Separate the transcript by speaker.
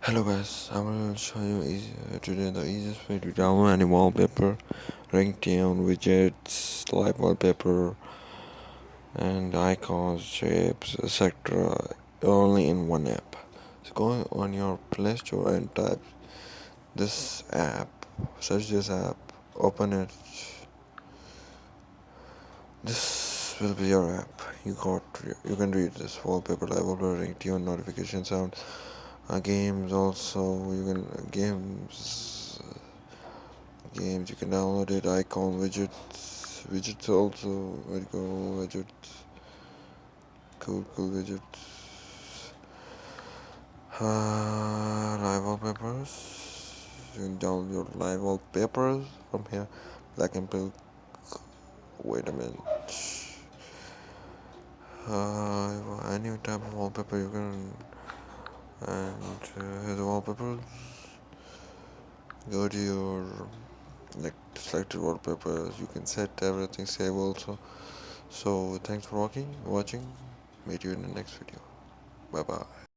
Speaker 1: Hello guys, I will show you today the easiest way to download any wallpaper, ringtone, widgets, live wallpaper, and icons, shapes, etc. only in one app. So go on your Play Store and type this app, search this app, open it. This will be your app. You can read this wallpaper, live wallpaper, ringtone, notification sound, games also. You can games you can download it, icon widgets also, very cool widgets, cool widgets, live wallpapers. You can download your live wallpapers from here. Black and pink. Wait a minute. Any type of wallpaper you can, and here's the wallpaper. Go to your selected wallpapers. You can set everything, save also. So thanks for watching. Meet you in the next video. Bye bye.